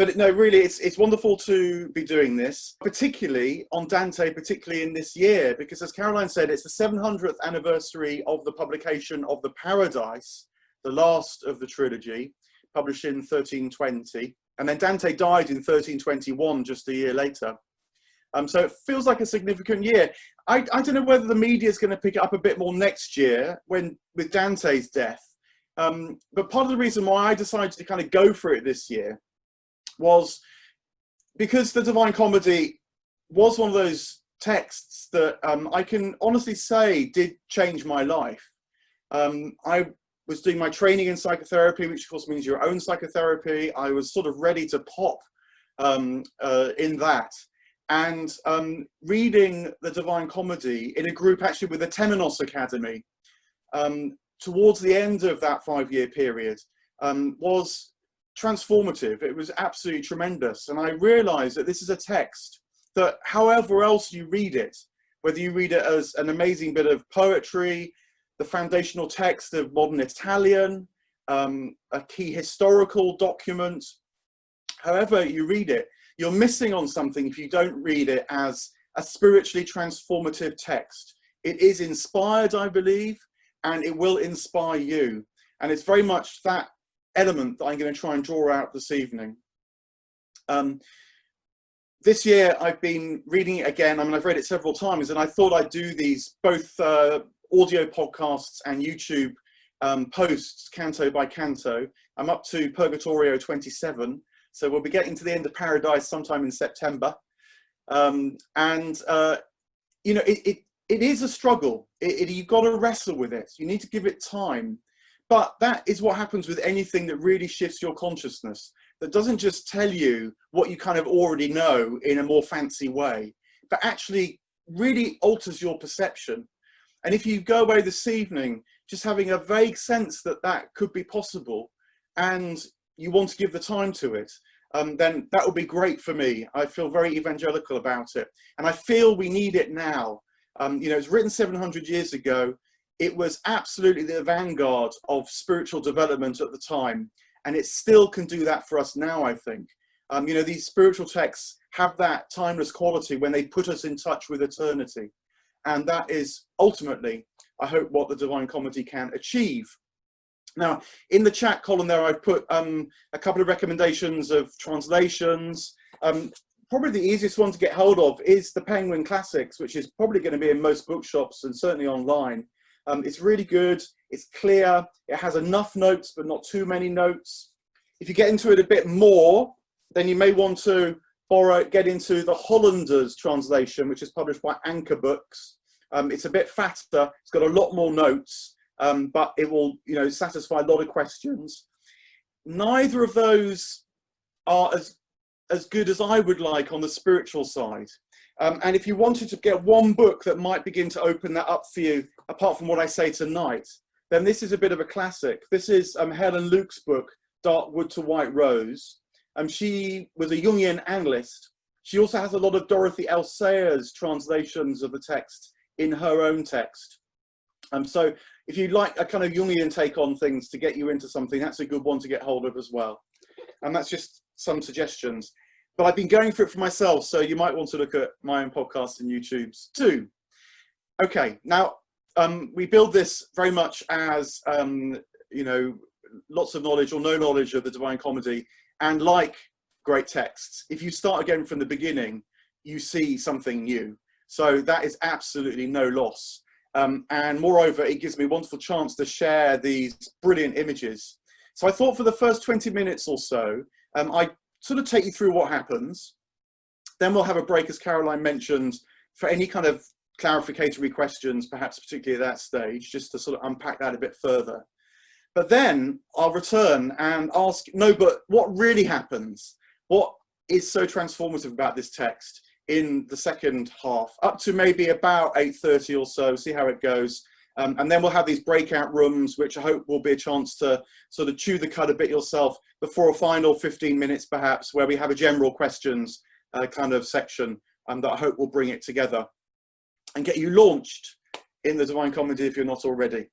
But no, really, it's wonderful to be doing this, particularly on Dante, particularly in this year, because as Caroline said, it's the 700th anniversary of the publication of the Paradise, the last of the trilogy, published in 1320. And then Dante died in 1321, just a year later. So it feels like a significant year. I don't know whether the media is going to pick it up a bit more next year with Dante's death. But part of the reason why I decided to kind of go for it this year was because the Divine Comedy was one of those texts that I can honestly say did change my life. I was doing my training in psychotherapy, which of course means your own psychotherapy. I was sort of ready to pop in that. And reading the Divine Comedy in a group actually with the Temenos Academy towards the end of that 5-year period was transformative. It was absolutely tremendous. And I realized that this is a text that however else you read it, whether you read it as an amazing bit of poetry, the foundational text of modern Italian, a key historical document, however you read it, you're missing on something if you don't read it as a spiritually transformative text. It is inspired, I believe, and it will inspire you. And it's very much that element that I'm going to try and draw out this evening. This year I've been reading it again. I mean, I've read it several times, and I thought I'd do these both audio podcasts and YouTube posts, canto by canto. I'm up to Purgatory 27. So we'll be getting to the end of Paradise sometime in September. You know, it is a struggle. You've got to wrestle with it. You need to give it time. But that is what happens with anything that really shifts your consciousness, that doesn't just tell you what you kind of already know in a more fancy way, but actually really alters your perception. And if you go away this evening just having a vague sense that that could be possible, and you want to give the time to it, then that would be great for me. I feel very evangelical about it. And I feel we need it now. You know, it was written 700 years ago. It was absolutely the vanguard of spiritual development at the time. And it still can do that for us now, I think. You know, these spiritual texts have that timeless quality when they put us in touch with eternity. And that is ultimately, I hope, what the Divine Comedy can achieve. Now, in the chat column there, I've put a couple of recommendations of translations. Probably the easiest one to get hold of is the Penguin Classics, which is probably going to be in most bookshops and certainly online. It's really good, it's clear, it has enough notes, but not too many notes. If you get into it a bit more, then you may want to get into the Hollander's translation, which is published by Anchor Books. It's a bit faster, it's got a lot more notes. But it will, you know, satisfy a lot of questions. Neither of those are as good as I would like on the spiritual side. And if you wanted to get one book that might begin to open that up for you, apart from what I say tonight, then this is a bit of a classic. This is Helen Luke's book, Dark Wood to White Rose. She was a Jungian analyst. She also has a lot of Dorothy L. Sayers translations of the text in her own text. So if you like a kind of Jungian take on things to get you into something, that's a good one to get hold of as well. And that's just some suggestions. But I've been going for it for myself, so you might want to look at my own podcasts and YouTubes too. Okay, now we build this very much as, you know, lots of knowledge or no knowledge of the Divine Comedy. And like great texts, if you start again from the beginning, you see something new. So that is absolutely no loss. And moreover, it gives me a wonderful chance to share these brilliant images. So I thought for the first 20 minutes or so, I sort of take you through what happens. Then we'll have a break, as Caroline mentioned, for any kind of clarificatory questions, perhaps particularly at that stage, just to sort of unpack that a bit further. But then I'll return and ask, no, but what really happens? What is so transformative about this text in the second half, up to maybe about 8:30 or so, see how it goes. And then we'll have these breakout rooms, which I hope will be a chance to sort of chew the cud a bit yourself before a final 15 minutes, perhaps, where we have a general questions kind of section that I hope will bring it together and get you launched in the Divine Comedy if you're not already.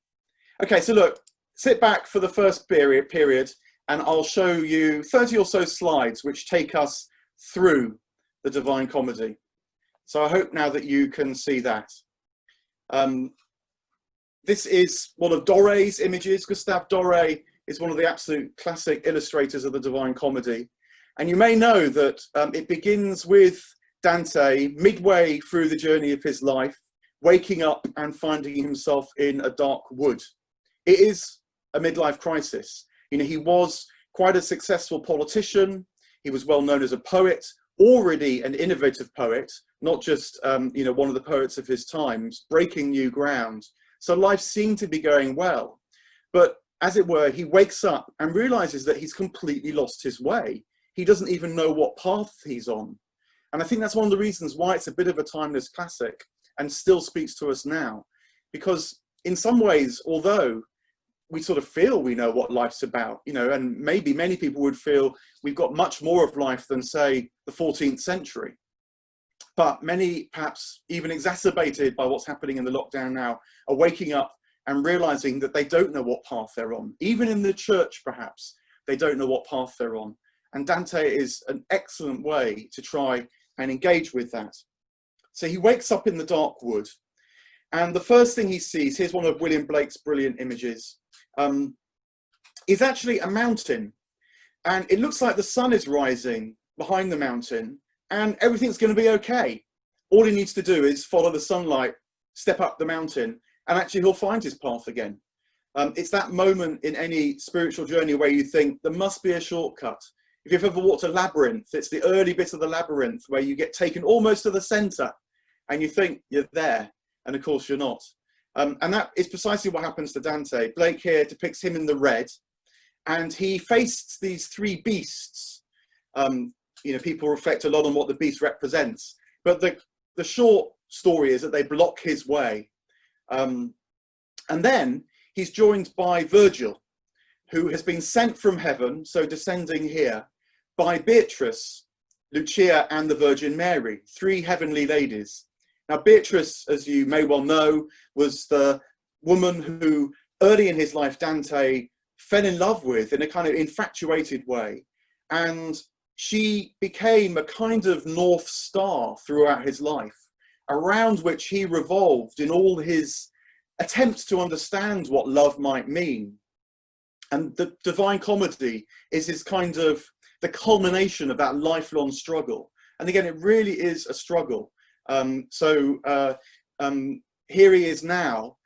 Okay, so look, sit back for the first period and I'll show you 30 or so slides which take us through the Divine Comedy. So I hope now that you can see that. This is one of Doré's images. Gustave Doré is one of the absolute classic illustrators of the Divine Comedy. And you may know that it begins with Dante midway through the journey of his life, waking up and finding himself in a dark wood. It is a midlife crisis. You know, he was quite a successful politician. He was well known as a poet, already an innovative poet, not just you know, one of the poets of his times, breaking new ground. So life seemed to be going well. But as it were, he wakes up and realizes that he's completely lost his way. He doesn't even know what path he's on. And I think that's one of the reasons why it's a bit of a timeless classic and still speaks to us now. Because in some ways, although we sort of feel we know what life's about, you know, and maybe many people would feel we've got much more of life than, say, the 14th century. But many, perhaps even exacerbated by what's happening in the lockdown now, are waking up and realizing that they don't know what path they're on. Even in the church, perhaps, they don't know what path they're on. And Dante is an excellent way to try and engage with that. So he wakes up in the dark wood, and the first thing he sees, here's one of William Blake's brilliant images, is actually a mountain. And it looks like the sun is rising behind the mountain, and everything's going to be okay. All he needs to do is follow the sunlight, step up the mountain, and actually he'll find his path again. It's that moment in any spiritual journey where you think there must be a shortcut. If you've ever walked a labyrinth, it's the early bit of the labyrinth where you get taken almost to the center and you think you're there, and of course you're not. And that is precisely what happens to Dante. Blake here depicts him in the red, and he faced these three beasts. You know, people reflect a lot on what the beast represents, but the short story is that they block his way. And then he's joined by Virgil, who has been sent from heaven, so descending here, by Beatrice, Lucia, and the Virgin Mary, three heavenly ladies. Now, Beatrice, as you may well know, was the woman who early in his life Dante fell in love with in a kind of infatuated way. And she became a kind of North Star throughout his life, around which he revolved in all his attempts to understand what love might mean. And the Divine Comedy is his kind of the culmination of that lifelong struggle. And again, it really is a struggle. Here he is now,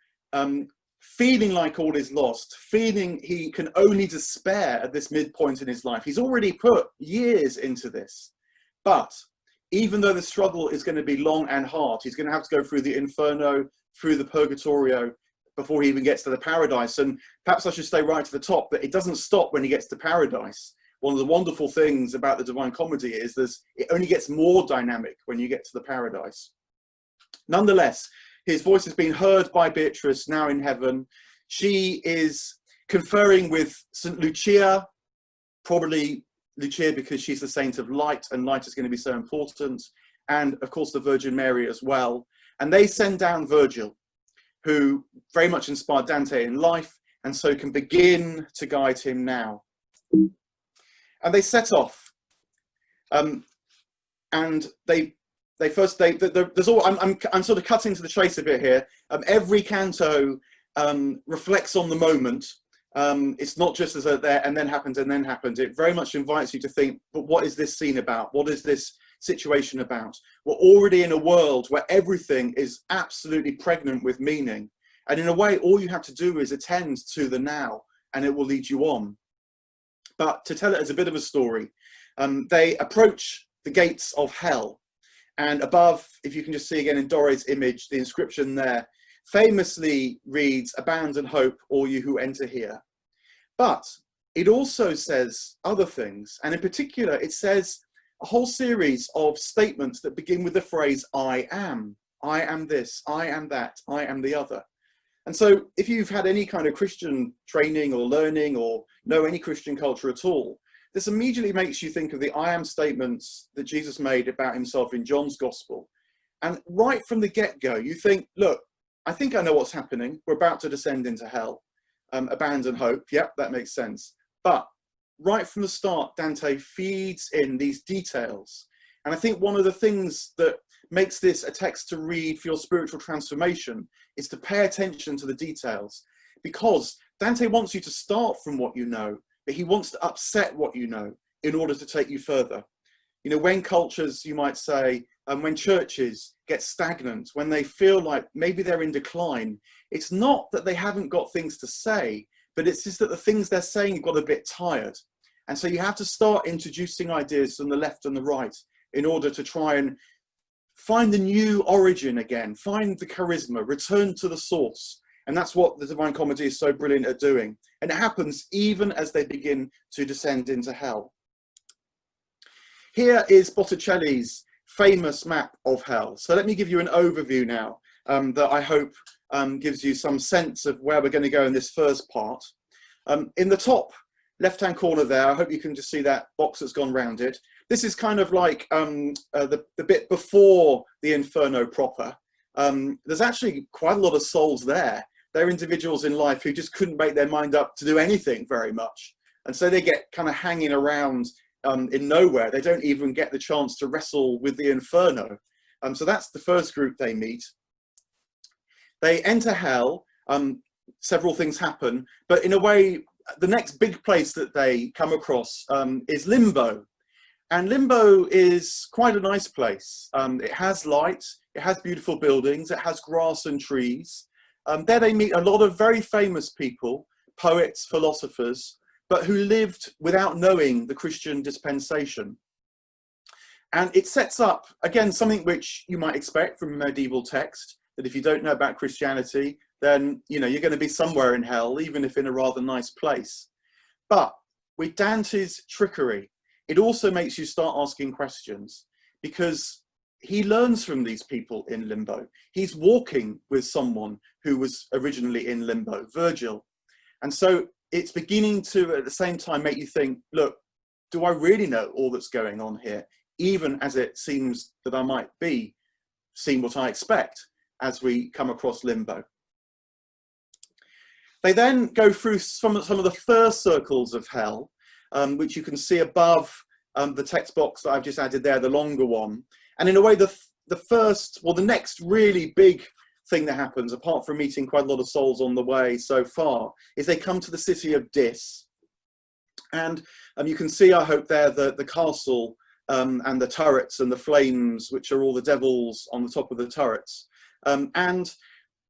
feeling like all is lost, feeling he can only despair at this midpoint in his life. He's already put years into this, but even though the struggle is going to be long and hard, he's going to have to go through the Inferno, through the Purgatorio, before he even gets to the Paradise. And perhaps I should stay right to the top that it doesn't stop when he gets to Paradise. One of the wonderful things about the Divine Comedy is it only gets more dynamic when you get to the Paradise. Nonetheless, his voice has been heard by Beatrice, now in heaven. She is conferring with St. Lucia, probably Lucia because she's the saint of light, and light is going to be so important. And of course, the Virgin Mary as well. And they send down Virgil, who very much inspired Dante in life, and so can begin to guide him now. And they set off, and there's all. I'm sort of cutting to the chase a bit here. Every canto reflects on the moment. It's not just as a there and then happened and then happened. It very much invites you to think, but what is this scene about? What is this situation about? We're already in a world where everything is absolutely pregnant with meaning. And in a way, all you have to do is attend to the now, and it will lead you on. But to tell it as a bit of a story, they approach the gates of hell. And above, if you can just see again in Doré's image, the inscription there famously reads, "Abandon hope, all you who enter here." But it also says other things. And in particular, it says a whole series of statements that begin with the phrase, I am this, I am that, I am the other. And so if you've had any kind of Christian training or learning or know any Christian culture at all, this immediately makes you think of the I am statements that Jesus made about himself in John's gospel. And right from the get-go, you think, look, I think I know what's happening. We're about to descend into hell. Abandon hope. Yep, that makes sense. But right from the start, Dante feeds in these details. And I think one of the things that makes this a text to read for your spiritual transformation is to pay attention to the details, because Dante wants you to start from what you know, but he wants to upset what you know in order to take you further. You know, when cultures, you might say, and when churches get stagnant, when they feel like maybe they're in decline, it's not that they haven't got things to say, but it's just that the things they're saying got a bit tired. And so you have to start introducing ideas from the left and the right in order to try and find the new origin again, find the charisma, return to the source. And that's what the Divine Comedy is so brilliant at doing. And it happens even as they begin to descend into hell. Here is Botticelli's famous map of hell. So let me give you an overview now that I hope gives you some sense of where we're going to go in this first part. In the top left-hand corner there, I hope you can just see that box that's gone round it. This is kind of like the bit before the Inferno proper. There's actually quite a lot of souls there. They're individuals in life who just couldn't make their mind up to do anything very much. And so they get kind of hanging around in nowhere. They don't even get the chance to wrestle with the Inferno. So that's the first group they meet. They enter hell. Several things happen, but in a way, the next big place that they come across is Limbo. And Limbo is quite a nice place. It has light, it has beautiful buildings, it has grass and trees. There they meet a lot of very famous people, poets, philosophers, but who lived without knowing the Christian dispensation. And it sets up, again, something which you might expect from a medieval text, that if you don't know about Christianity, then you're going to be somewhere in hell, even if in a rather nice place. But with Dante's trickery, it also makes you start asking questions, because he learns from these people in Limbo. He's walking with someone who was originally in Limbo, Virgil. And so it's beginning to, at the same time, make you think, look, do I really know all that's going on here, even as it seems that I might be seeing what I expect as we come across Limbo? They then go through some of the first circles of hell, which you can see above the text box that I've just added there, the longer one. And in a way, the next really big thing that happens, apart from meeting quite a lot of souls on the way so far, is they come to the city of Dis. And you can see, I hope there, the castle and the turrets and the flames, which are all the devils on the top of the turrets. And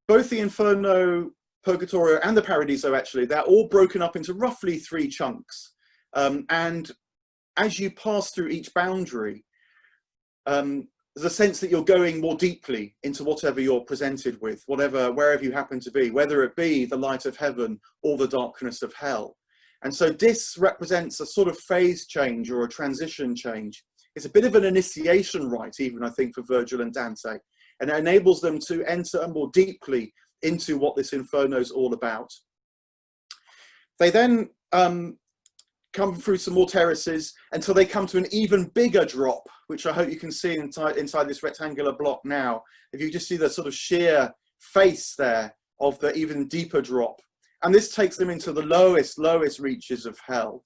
both the Inferno, Purgatory and the Paradiso, actually, they're all broken up into roughly 3 chunks. And as you pass through each boundary, there's a sense that you're going more deeply into whatever you're presented with, wherever you happen to be, whether it be the light of heaven or the darkness of hell. And so this represents a sort of phase change or a transition change. It's a bit of an initiation rite, even, I think, for Virgil and Dante, and it enables them to enter more deeply into what this Inferno is all about. They then come through some more terraces until they come to an even bigger drop, which I hope you can see inside this rectangular block now. If you just see the sort of sheer face there of the even deeper drop. And this takes them into the lowest reaches of hell,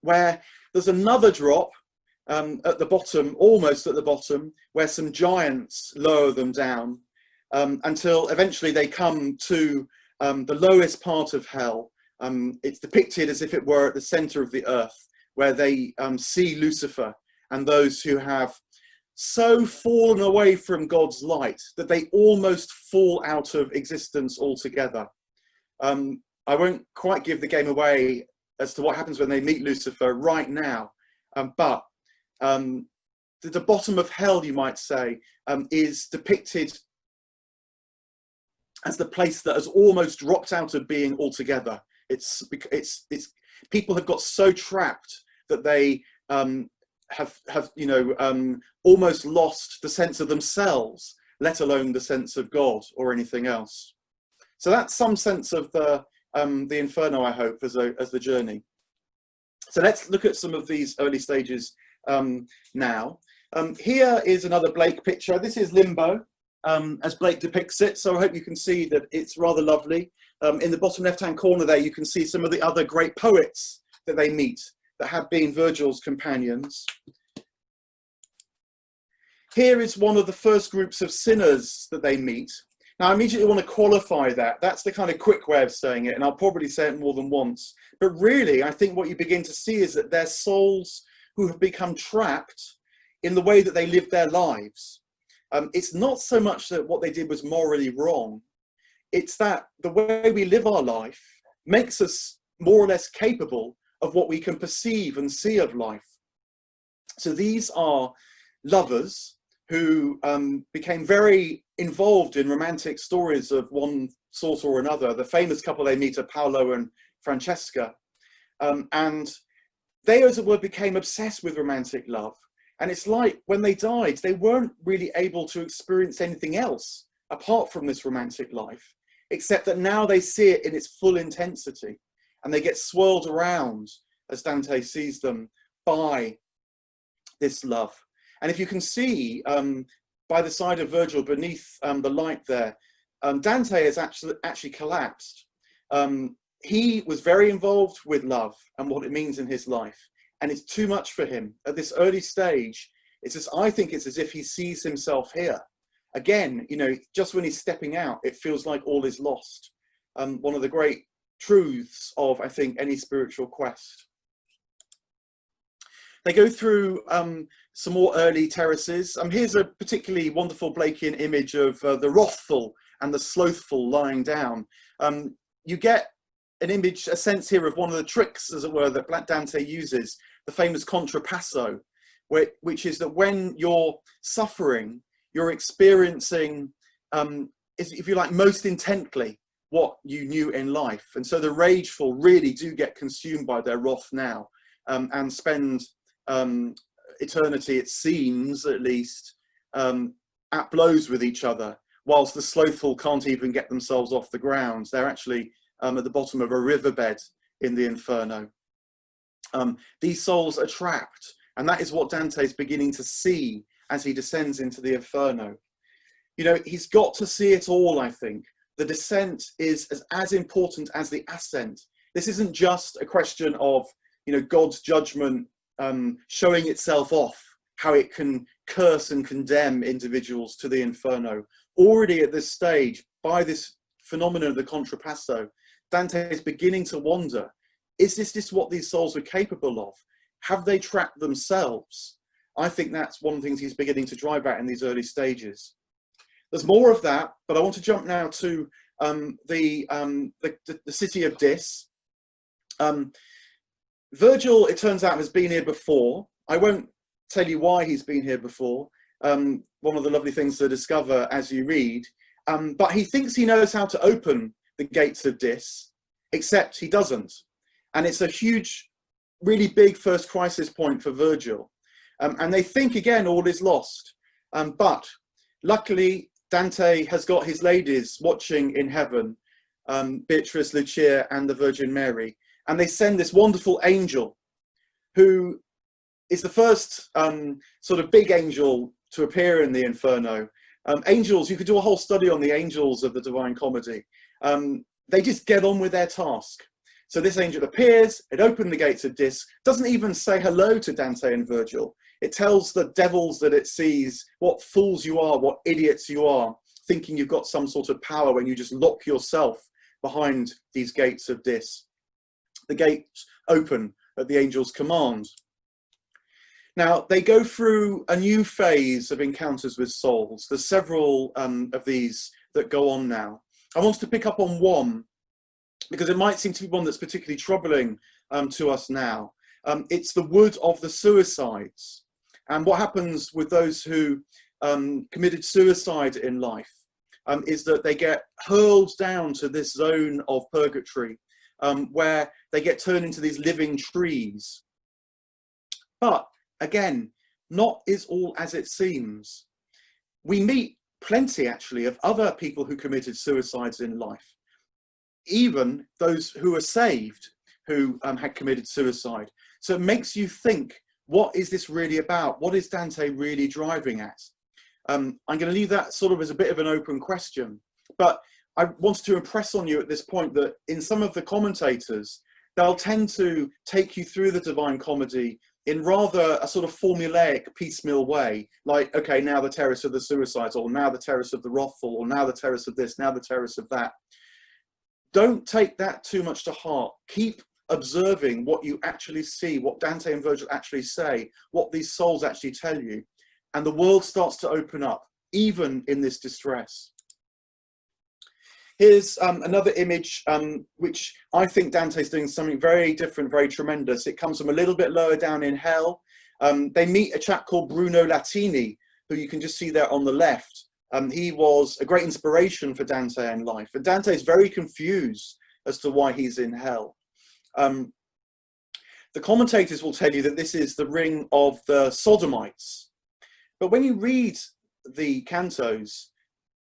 where there's another drop at the bottom, almost at the bottom, where some giants lower them down, until eventually they come to the lowest part of hell. It's depicted as if it were at the center of the earth, where they see Lucifer and those who have so fallen away from God's light that they almost fall out of existence altogether. I won't quite give the game away as to what happens when they meet Lucifer right now, but the bottom of hell, you might say, is depicted as the place that has almost dropped out of being altogether. It's people have got so trapped that they have almost lost the sense of themselves, let alone the sense of God or anything else. So that's some sense of the Inferno, I hope, as the journey. So let's look at some of these early stages now. Here is another Blake picture. This is Limbo, as Blake depicts it. So I hope you can see that it's rather lovely. In the bottom left-hand corner there, you can see some of the other great poets that they meet that have been Virgil's companions. Here is one of the first groups of sinners that they meet. Now, I immediately want to qualify that. That's the kind of quick way of saying it, and I'll probably say it more than once. But really, I think what you begin to see is that they're souls who have become trapped in the way that they live their lives. It's not so much that what they did was morally wrong. It's that the way we live our life makes us more or less capable of what we can perceive and see of life. So these are lovers who became very involved in romantic stories of one sort or another. The famous couple they meet are Paolo and Francesca. And they, as it were, became obsessed with romantic love. And it's like when they died, they weren't really able to experience anything else apart from this romantic life, except that now they see it in its full intensity, and they get swirled around, as Dante sees them, by this love. And if you can see by the side of Virgil beneath the light there, Dante has actually collapsed. He was very involved with love and what it means in his life, and it's too much for him at this early stage. I think it's as if he sees himself here again. You know, just when he's stepping out, it feels like all is lost. One of the great truths of, I think, any spiritual quest. They go through some more early terraces. Here's a particularly wonderful Blakean image of the wrathful and the slothful lying down. You get an image, a sense here of one of the tricks, as it were, that Dante uses, the famous contrapasso, which is that when you're suffering, you're experiencing, if you like, most intently what you knew in life. And so the rageful really do get consumed by their wrath now, and spend eternity, it seems at least, at blows with each other, whilst the slothful can't even get themselves off the ground. They're actually at the bottom of a riverbed in the Inferno. These souls are trapped, and that is what Dante's beginning to see as he descends into the Inferno. You know, he's got to see it all, I think. The descent is as important as the ascent. This isn't just a question of, you know, God's judgment showing itself off, how it can curse and condemn individuals to the Inferno. Already at this stage, by this phenomenon of the contrapasso, Dante is beginning to wonder, is this what these souls are capable of? Have they trapped themselves? I think that's one of the things he's beginning to drive at in these early stages. There's more of that, but I want to jump now to the city of Dis. Virgil, it turns out, has been here before. I won't tell you why he's been here before. One of the lovely things to discover as you read. But he thinks he knows how to open the gates of Dis, except he doesn't. And it's a huge, really big first crisis point for Virgil. And they think, again, all is lost. But luckily, Dante has got his ladies watching in heaven, Beatrice, Lucia, and the Virgin Mary. And they send this wonderful angel, who is the first sort of big angel to appear in the Inferno. Angels, you could do a whole study on the angels of the Divine Comedy. They just get on with their task. So this angel appears, it opened the gates of Dis, doesn't even say hello to Dante and Virgil. It tells the devils that it sees what fools you are, what idiots you are, thinking you've got some sort of power when you just lock yourself behind these gates of Dis. The gates open at the angel's command. Now, they go through a new phase of encounters with souls. There's several of these that go on now. I wanted to pick up on one, because it might seem to be one that's particularly troubling to us now. It's the wood of the suicides. And what happens with those who committed suicide in life is that they get hurled down to this zone of purgatory, where they get turned into these living trees. But again, not is all as it seems. We meet plenty, actually, of other people who committed suicides in life, even those who are saved who had committed suicide. So it makes you think, what is this really about? What is Dante really driving at? I'm going to leave that sort of as a bit of an open question, but I wanted to impress on you at this point that in some of the commentators, they'll tend to take you through the Divine Comedy in rather a sort of formulaic, piecemeal way. Like, okay, now the terrace of the suicides, or now the terrace of the wrathful, or now the terrace of this, now the terrace of that. Don't take that too much to heart. Keep observing what you actually see, what Dante and Virgil actually say, what these souls actually tell you. And the world starts to open up, even in this distress. Here's another image, which I think Dante's doing something very different, very tremendous. It comes from a little bit lower down in hell. They meet a chap called Bruno Latini, who you can just see there on the left. He was a great inspiration for Dante in life. And Dante is very confused as to why he's in hell. The commentators will tell you that this is the ring of the Sodomites. But when you read the cantos,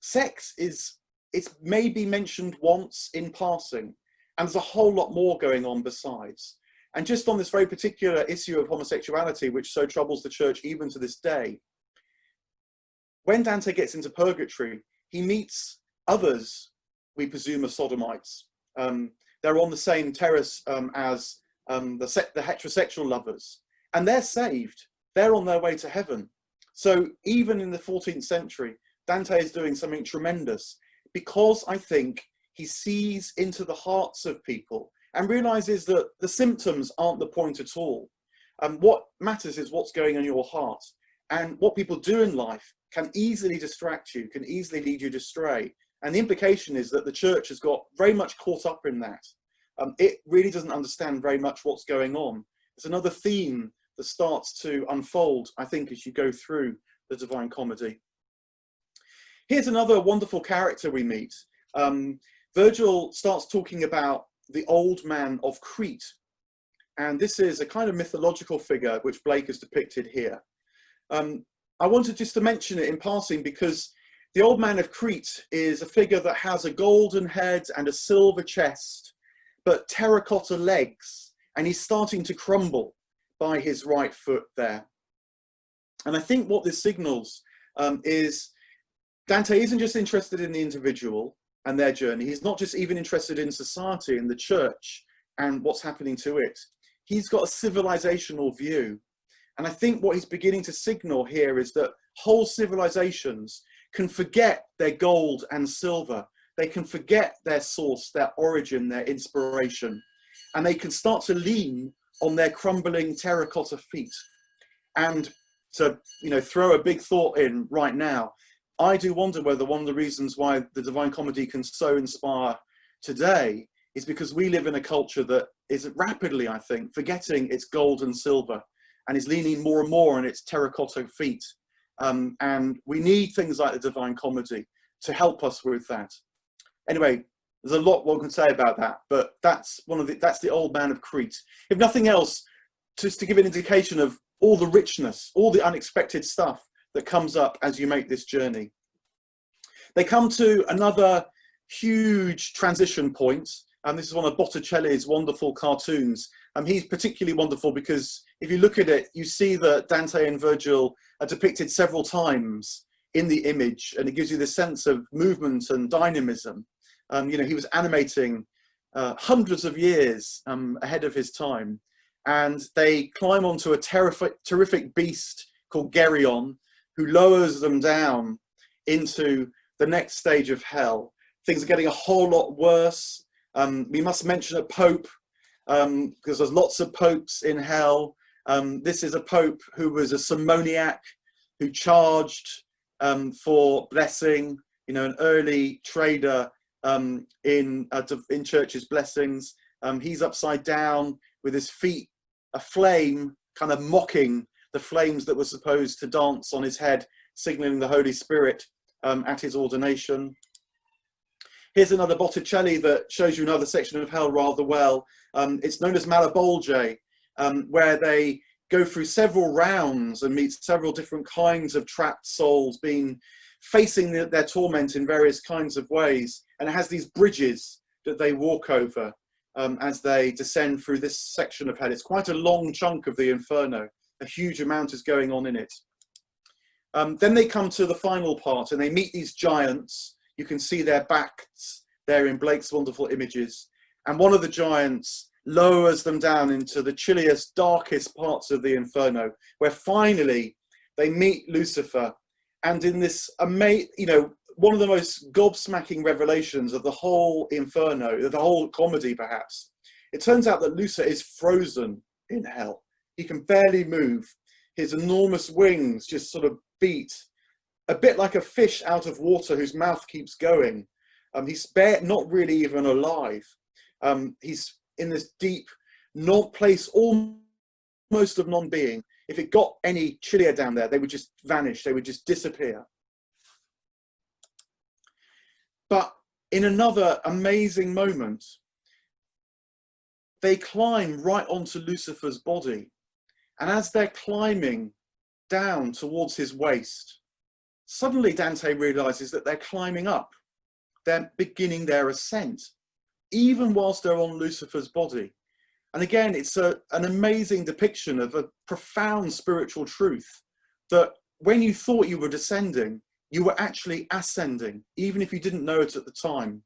sex is, it's maybe mentioned once in passing, and there's a whole lot more going on besides. And just on this very particular issue of homosexuality, which so troubles the church even to this day, when Dante gets into Purgatory, he meets others, we presume, are Sodomites. They're on the same terrace as the heterosexual lovers, and they're saved. They're on their way to heaven. So even in the 14th century, Dante is doing something tremendous, because I think he sees into the hearts of people and realizes that the symptoms aren't the point at all. What matters is what's going on in your heart. And what people do in life can easily distract you, can easily lead you astray. And the implication is that the church has got very much caught up in that. It really doesn't understand very much what's going on. It's another theme that starts to unfold, I think, as you go through the Divine Comedy. Here's another wonderful character we meet. Virgil starts talking about the Old Man of Crete. And this is a kind of mythological figure which Blake has depicted here. I wanted just to mention it in passing because the Old Man of Crete is a figure that has a golden head and a silver chest, but terracotta legs, and he's starting to crumble by his right foot there. And I think what this signals is Dante isn't just interested in the individual and their journey. He's not just even interested in society and the church and what's happening to it. He's got a civilizational view. And I think what he's beginning to signal here is that whole civilizations can forget their gold and silver. They can forget their source, their origin, their inspiration, and they can start to lean on their crumbling terracotta feet. And to, throw a big thought in right now, I do wonder whether one of the reasons why the Divine Comedy can so inspire today is because we live in a culture that is rapidly, I think, forgetting its gold and silver and is leaning more and more on its terracotta feet. And we need things like the Divine Comedy to help us with that. Anyway, there's a lot one can say about that, but that's the Old Man of Crete. If nothing else, just to give an indication of all the richness, all the unexpected stuff that comes up as you make this journey. They come to another huge transition point, and this is one of Botticelli's wonderful cartoons. He's particularly wonderful because if you look at it, you see that Dante and Virgil are depicted several times in the image, and it gives you this sense of movement and dynamism. He was animating hundreds of years ahead of his time, and they climb onto a terrific beast called Geryon, who lowers them down into the next stage of hell. Things are getting a whole lot worse. We must mention a pope, because there's lots of popes in hell. This is a pope who was a simoniac, who charged for blessing, an early trader in church's blessings. He's upside down with his feet aflame, kind of mocking the flames that were supposed to dance on his head, signaling the Holy Spirit at his ordination. Here's another Botticelli that shows you another section of hell rather well. It's known as Malabolge, where they go through several rounds and meet several different kinds of trapped souls facing their torment in various kinds of ways. And it has these bridges that they walk over as they descend through this section of hell. It's quite a long chunk of the Inferno. A huge amount is going on in it. Then they come to the final part and they meet these giants. You can see their backs there in Blake's wonderful images. And one of the giants lowers them down into the chilliest, darkest parts of the Inferno, where finally they meet Lucifer. And in this one of the most gobsmacking revelations of the whole Inferno, the whole comedy perhaps, it turns out that Lucifer is frozen in hell. He can barely move. His enormous wings just sort of beat, a bit like a fish out of water whose mouth keeps going. He's not really even alive. He's in this deep place almost of non-being. If it got any chillier down there, they would just vanish. They would just disappear. But in another amazing moment, they climb right onto Lucifer's body. And as they're climbing down towards his waist, suddenly Dante realizes that they're climbing up. They're beginning their ascent, even whilst they're on Lucifer's body. And again, it's an amazing depiction of a profound spiritual truth, that when you thought you were descending, you were actually ascending, even if you didn't know it at the time.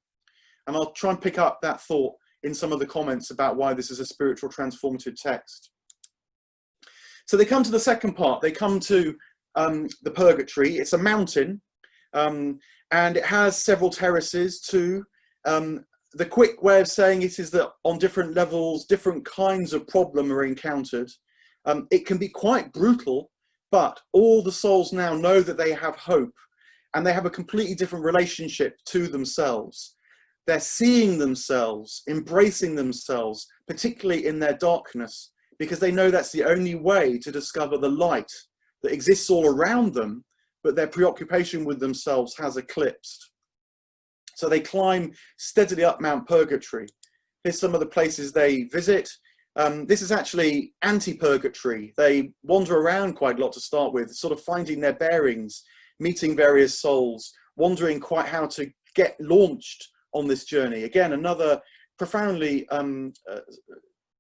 And I'll try and pick up that thought in some of the comments about why this is a spiritual transformative text. So they come to the second part. They come to the Purgatory. It's a mountain, and it has several terraces too. The quick way of saying it is that on different levels, different kinds of problem are encountered. It can be quite brutal, but all the souls now know that they have hope, and they have a completely different relationship to themselves. They're seeing themselves, embracing themselves, particularly in their darkness, because they know that's the only way to discover the light that exists all around them, but their preoccupation with themselves has eclipsed. So they climb steadily up Mount Purgatory. Here's some of the places they visit. This is actually anti-purgatory. They wander around quite a lot to start with, sort of finding their bearings, meeting various souls, wondering quite how to get launched on this journey. Again, another profoundly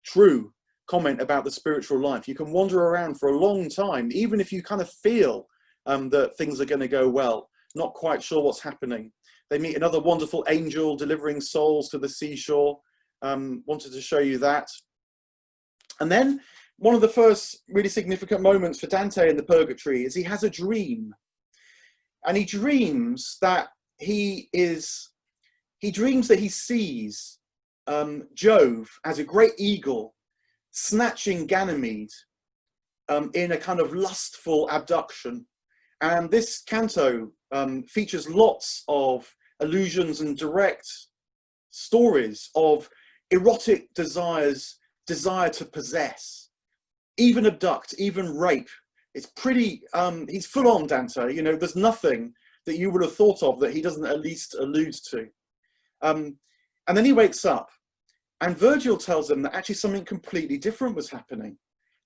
true comment about the spiritual life. You can wander around for a long time, even if you kind of feel that things are going to go well, not quite sure what's happening. They meet another wonderful angel delivering souls to the seashore. Wanted to show you that. And then one of the first really significant moments for Dante in the Purgatory is he has a dream. And he dreams that he sees Jove as a great eagle snatching Ganymede in a kind of lustful abduction. And this canto features lots of allusions and direct stories of erotic desire to possess, even abduct, even rape. It's pretty, he's full on, Dante. You know, there's nothing that you would have thought of that he doesn't at least allude to. And then he wakes up, and Virgil tells him that actually something completely different was happening,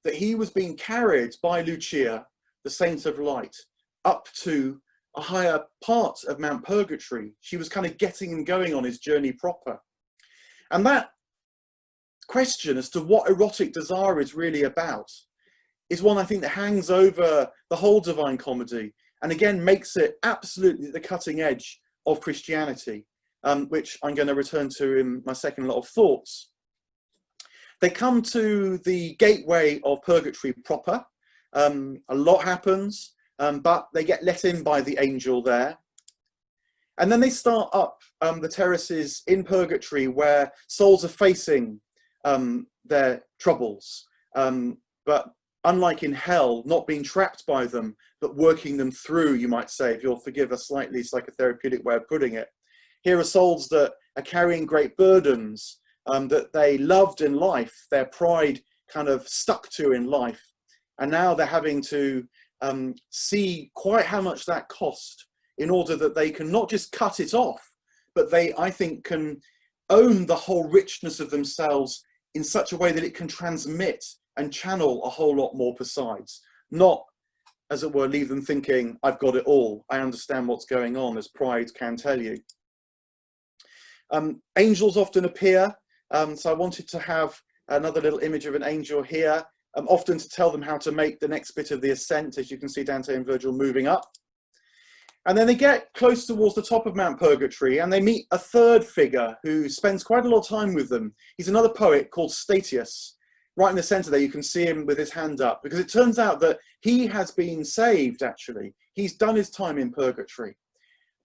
that he was being carried by Lucia, the saint of light, up to a higher part of Mount Purgatory. She was kind of getting him going on his journey proper. And that question as to what erotic desire is really about is one I think that hangs over the whole Divine Comedy, and again makes it absolutely the cutting edge of Christianity, which I'm going to return to in my second lot of thoughts. They come to the gateway of Purgatory proper. A lot happens, but they get let in by the angel there. And then they start up the terraces in Purgatory where souls are facing their troubles, but unlike in hell, not being trapped by them, but working them through, you might say, if you'll forgive a slightly psychotherapeutic way of putting it. Here are souls that are carrying great burdens that they loved in life, their pride kind of stuck to in life. And now they're having to see quite how much that cost in order that they can not just cut it off, but they, I think, can own the whole richness of themselves in such a way that it can transmit and channel a whole lot more besides. Not, as it were, leave them thinking, I've got it all, I understand what's going on, as pride can tell you. Angels often appear, so I wanted to have another little image of an angel here, often to tell them how to make the next bit of the ascent, as you can see Dante and Virgil moving up. And then they get close towards the top of Mount Purgatory and they meet a third figure who spends quite a lot of time with them. He's another poet called Statius. Right in the center there, you can see him with his hand up, because it turns out that he has been saved, actually. He's done his time in Purgatory.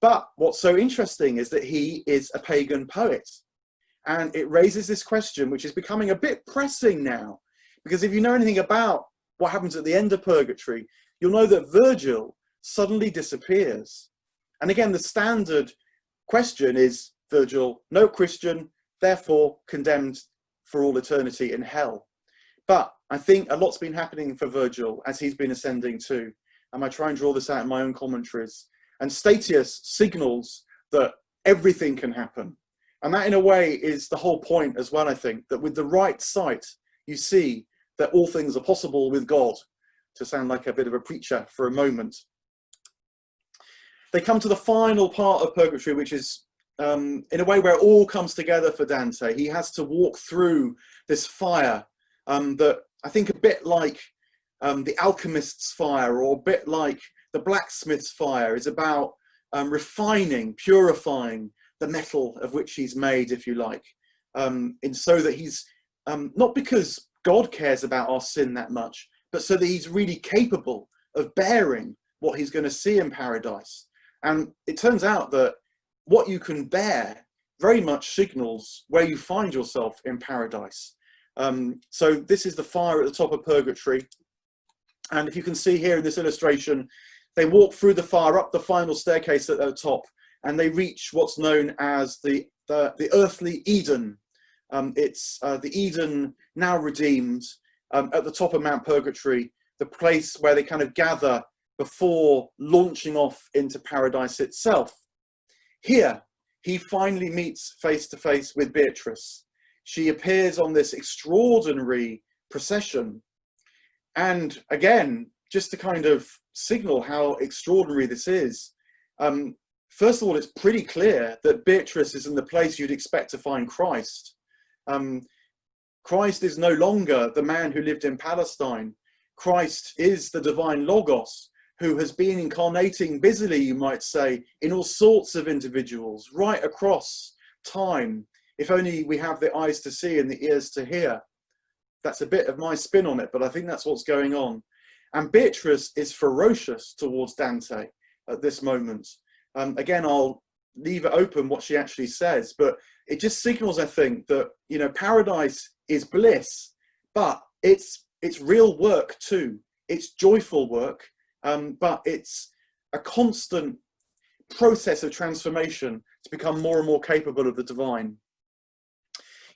But what's so interesting is that he is a pagan poet. And it raises this question, which is becoming a bit pressing now, because if you know anything about what happens at the end of Purgatory, you'll know that Virgil suddenly disappears. And again, the standard question is, Virgil, no Christian, therefore condemned for all eternity in hell. But I think a lot's been happening for Virgil as he's been ascending too. And I try and draw this out in my own commentaries. And Statius signals that everything can happen. And that in a way is the whole point as well, I think, that with the right sight, you see that all things are possible with God, to sound like a bit of a preacher for a moment. They come to the final part of Purgatory, which is in a way where it all comes together for Dante. He has to walk through this fire that I think a bit like the alchemist's fire, or a bit like the blacksmith's fire, is about refining, purifying the metal of which he's made, if you like, and so that he's not because God cares about our sin that much, but so that he's really capable of bearing what he's going to see in paradise. And it turns out that what you can bear very much signals where you find yourself in paradise. So this is the fire at the top of Purgatory. And if you can see here in this illustration, they walk through the fire up the final staircase at the top, and they reach what's known as the earthly Eden. It's the Eden now redeemed, at the top of Mount Purgatory, the place where they kind of gather before launching off into paradise itself. Here, he finally meets face to face with Beatrice. She appears on this extraordinary procession. And again, just to kind of signal how extraordinary this is, first of all, it's pretty clear that Beatrice is in the place you'd expect to find Christ. Christ is no longer the man who lived in Palestine. Christ is the divine Logos, who has been incarnating busily, you might say, in all sorts of individuals right across time. If only we have the eyes to see and the ears to hear. That's a bit of my spin on it, but I think that's what's going on. And Beatrice is ferocious towards Dante at this moment. Again, I'll leave it open what she actually says, but it just signals, I think, that, you know, paradise is bliss, but it's real work too. It's joyful work, but it's a constant process of transformation to become more and more capable of the divine.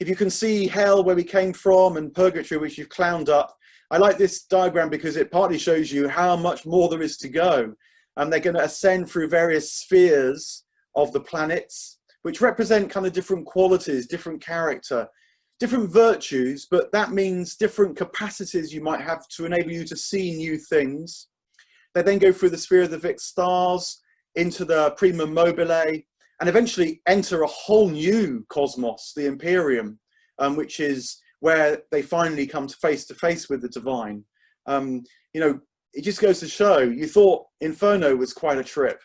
If you can see hell, where we came from, and purgatory, which you've clowned up, I like this diagram because it partly shows you how much more there is to go. And they're going to ascend through various spheres of the planets, which represent kind of different qualities, different character, different virtues, but that means different capacities you might have to enable you to see new things. They then go through the sphere of the fixed stars, into the primum mobile, and eventually enter a whole new cosmos, the Imperium, which is where they finally come to face with the divine. You know, it just goes to show, you thought Inferno was quite a trip.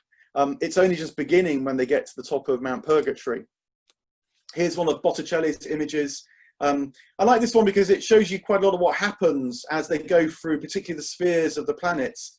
It's only just beginning when they get to the top of Mount Purgatory. Here's one of Botticelli's images. I like this one because it shows you quite a lot of what happens as they go through, particularly the spheres of the planets.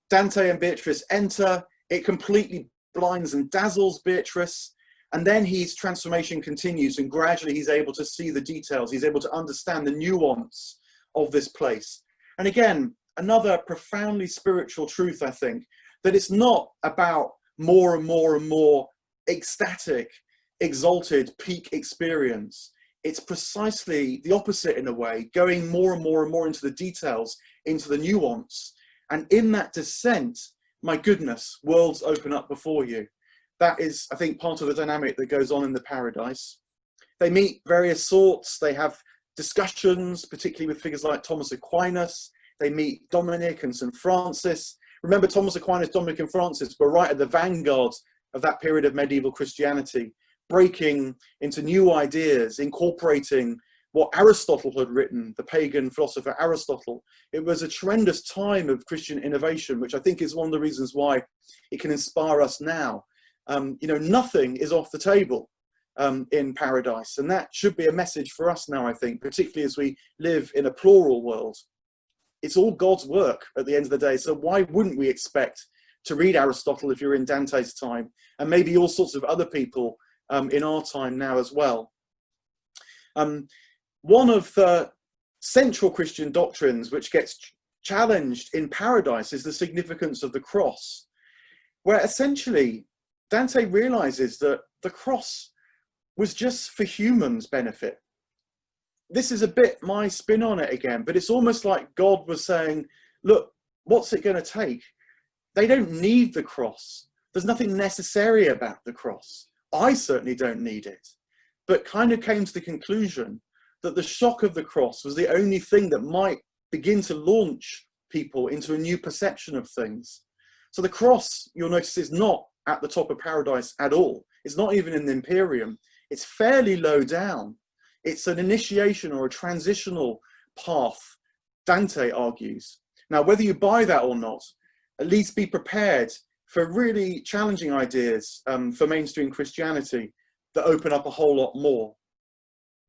Dante and Beatrice enter, it completely blinds and dazzles Beatrice, and then his transformation continues, and gradually he's able to see the details, he's able to understand the nuance of this place. And again, another profoundly spiritual truth, I think, that it's not about more and more and more ecstatic, exalted peak experience. It's precisely the opposite in a way, going more and more and more into the details, into the nuance. And in that descent, my goodness, worlds open up before you. That is, I think, part of the dynamic that goes on in the paradise. They meet various sorts. They have discussions, particularly with figures like Thomas Aquinas. They meet Dominic and St. Francis. Remember, Thomas Aquinas, Dominic and Francis were right at the vanguard of that period of medieval Christianity, breaking into new ideas, incorporating what Aristotle had written, the pagan philosopher Aristotle. It was a tremendous time of Christian innovation, which I think is one of the reasons why it can inspire us now. You know, nothing is off the table in paradise, and that should be a message for us now, I think, particularly as we live in a plural world. It's all God's work at the end of the day, so why wouldn't we expect to read Aristotle if you're in Dante's time, and maybe all sorts of other people in our time now as well. One of the central Christian doctrines which gets challenged in paradise is the significance of the cross, where essentially Dante realizes that the cross was just for humans' benefit. This is a bit my spin on it again, but it's almost like God was saying, look, what's it going to take? They don't need the cross. There's nothing necessary about the cross. I certainly don't need it. But kind of came to the conclusion that the shock of the cross was the only thing that might begin to launch people into a new perception of things. So the cross, you'll notice, is not at the top of paradise at all. It's not even in the Imperium. It's fairly low down. It's an initiation or a transitional path, Dante argues. Now, whether you buy that or not, at least be prepared for really challenging ideas for mainstream Christianity that open up a whole lot more.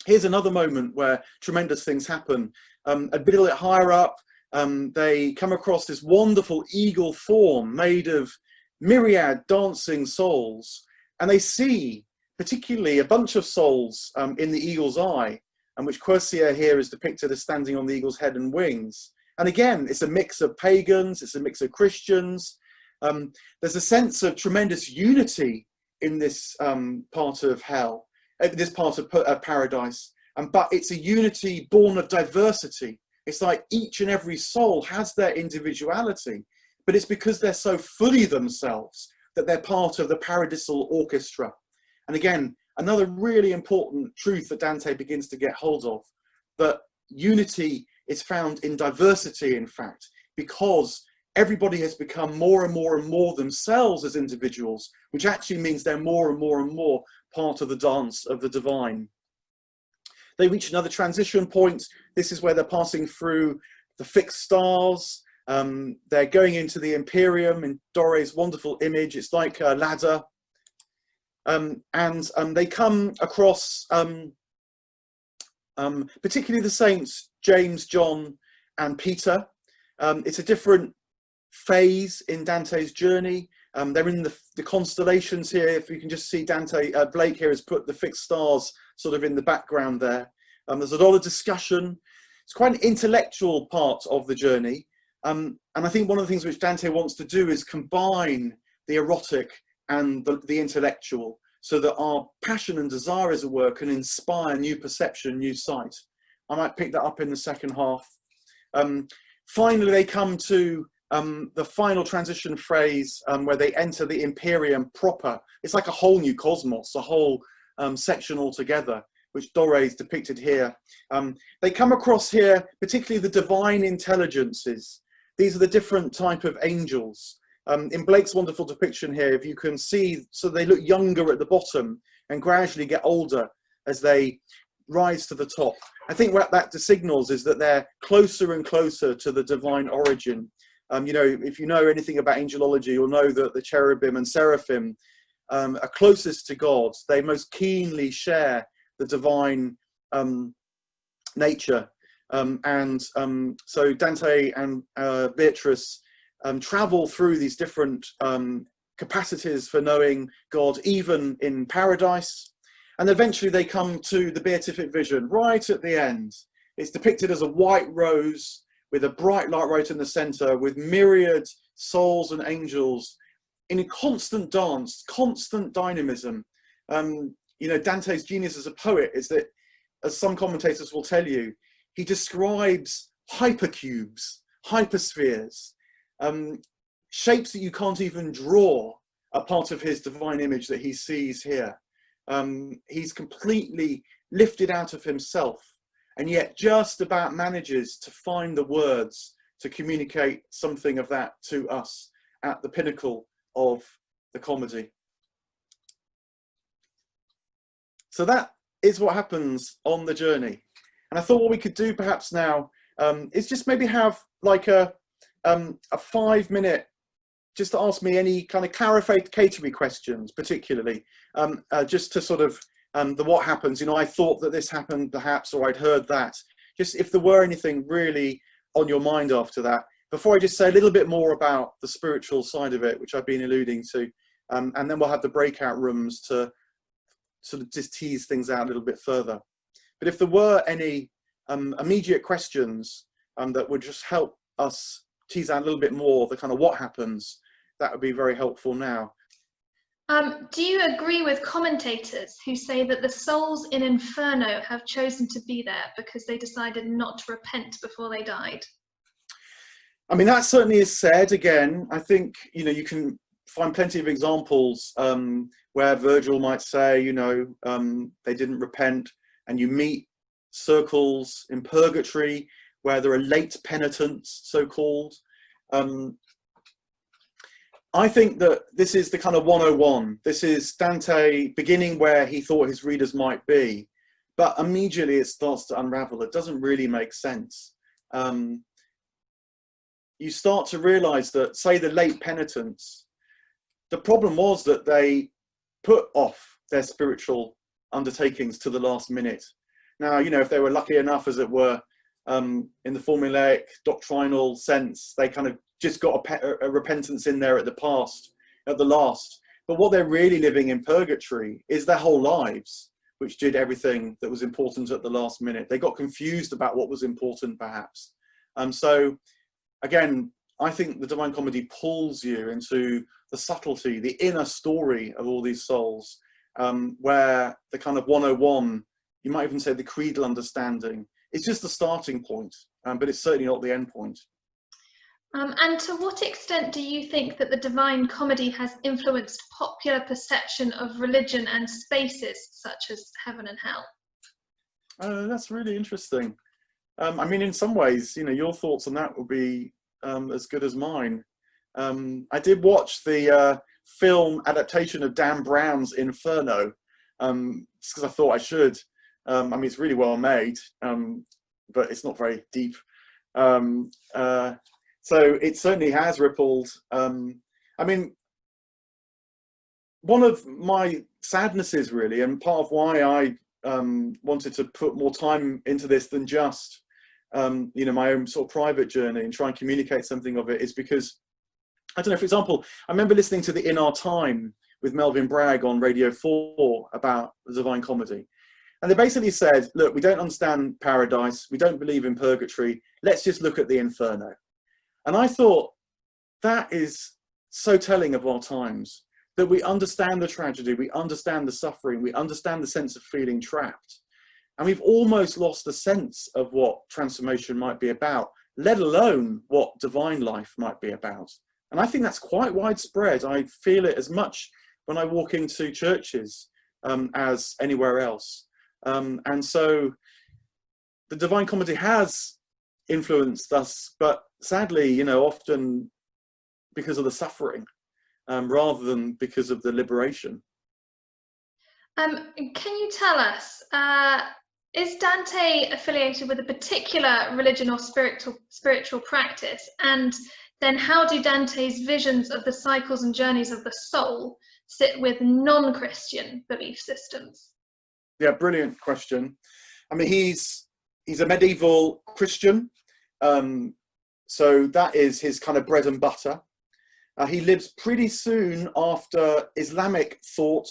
Here's another moment where tremendous things happen. A bit higher up, they come across this wonderful eagle form made of myriad dancing souls, and they see particularly a bunch of souls in the eagle's eye, and which Quercia here is depicted as standing on the eagle's head and wings. And again, it's a mix of pagans, it's a mix of Christians. There's a sense of tremendous unity in this part of hell, this part of paradise, but it's a unity born of diversity. It's like each and every soul has their individuality, but it's because they're so fully themselves that they're part of the paradisal orchestra. And again, another really important truth that Dante begins to get hold of, that unity is found in diversity, in fact, because everybody has become more and more and more themselves as individuals, which actually means they're more and more and more part of the dance of the divine. They reach another transition point. This is where they're passing through the fixed stars. They're going into the Imperium in Dore's wonderful image. It's like a ladder. And they come across particularly the saints, James, John, and Peter. It's a different phase in Dante's journey. They're in the constellations here. If you can just see Dante, Blake here has put the fixed stars sort of in the background there. There's a lot of discussion. It's quite an intellectual part of the journey. And I think one of the things which Dante wants to do is combine the erotic and the intellectual, so that our passion and desire, as it were, can inspire new perception, new sight. I might pick that up in the second half. Finally, they come to the final transition phrase where they enter the Imperium proper. It's like a whole new cosmos, a whole section altogether, which Dore is depicted here. They come across here, particularly the divine intelligences. These are the different type of angels. In Blake's wonderful depiction here, if you can see, so they look younger at the bottom and gradually get older as they rise to the top. I think what that signals is that they're closer and closer to the divine origin. You know, if you know anything about angelology, you'll know that the cherubim and seraphim are closest to God. They most keenly share the divine nature. So Dante and Beatrice travel through these different capacities for knowing God, even in paradise. And eventually they come to the beatific vision right at the end. It's depicted as a white rose with a bright light right in the center, with myriad souls and angels in constant dance, constant dynamism. You know, Dante's genius as a poet is that, as some commentators will tell you, he describes hypercubes, hyperspheres, shapes that you can't even draw are part of his divine image that he sees here. He's completely lifted out of himself, and yet just about manages to find the words to communicate something of that to us at the pinnacle of the comedy. So that is what happens on the journey. And I thought what we could do perhaps now is just maybe have like a 5-minute, just to ask me any kind of clarificatory questions, particularly, just to sort of the what happens, you know, I thought that this happened perhaps, or I'd heard that. Just if there were anything really on your mind after that, before I just say a little bit more about the spiritual side of it, which I've been alluding to, and then we'll have the breakout rooms to sort of just tease things out a little bit further. But if there were any immediate questions that would just help us tease out a little bit more the kind of what happens, that would be very helpful now. Do you agree with commentators who say that the souls in Inferno have chosen to be there because they decided not to repent before they died? I mean, that certainly is said. Again, I think, you know, you can find plenty of examples where Virgil might say, you know, they didn't repent, and you meet circles in Purgatory where there are late penitents, so-called. I think that this is the kind of 101. This is Dante beginning where he thought his readers might be, but immediately it starts to unravel. It doesn't really make sense. You start to realize that, say, the late penitents, the problem was that they put off their spiritual undertakings to the last minute. Now, you know, if they were lucky enough, as it were, in the formulaic doctrinal sense, they kind of just got a repentance in there at the last. But what they're really living in purgatory is their whole lives, which did everything that was important at the last minute. They got confused about what was important, perhaps. So, again, I think the Divine Comedy pulls you into the subtlety, the inner story of all these souls, where the kind of 101, you might even say the creedal understanding, it's just the starting point, but it's certainly not the end point. And to what extent do you think that the Divine Comedy has influenced popular perception of religion and spaces such as heaven and hell? That's really interesting. I mean, in some ways, you know, your thoughts on that would be as good as mine. I did watch the film adaptation of Dan Brown's Inferno, just because I thought I should. I mean, it's really well made, but it's not very deep. So it certainly has rippled. I mean, one of my sadnesses, really, and part of why I wanted to put more time into this than just, you know, my own sort of private journey and try and communicate something of it, is because, I don't know, for example, I remember listening to the In Our Time with Melvin Bragg on Radio 4 about the Divine Comedy. And they basically said, look, we don't understand paradise, we don't believe in purgatory, let's just look at the Inferno. And I thought, that is so telling of our times, that we understand the tragedy, we understand the suffering, we understand the sense of feeling trapped. And we've almost lost a sense of what transformation might be about, let alone what divine life might be about. And I think that's quite widespread. I feel it as much when I walk into churches as anywhere else. And so the Divine Comedy has influenced us, but sadly, you know, often because of the suffering, rather than because of the liberation. Can you tell us, is Dante affiliated with a particular religion or spiritual practice? And then how do Dante's visions of the cycles and journeys of the soul sit with non-Christian belief systems? Yeah, brilliant question. I mean, he's a medieval Christian, so that is his kind of bread and butter. He lives pretty soon after Islamic thought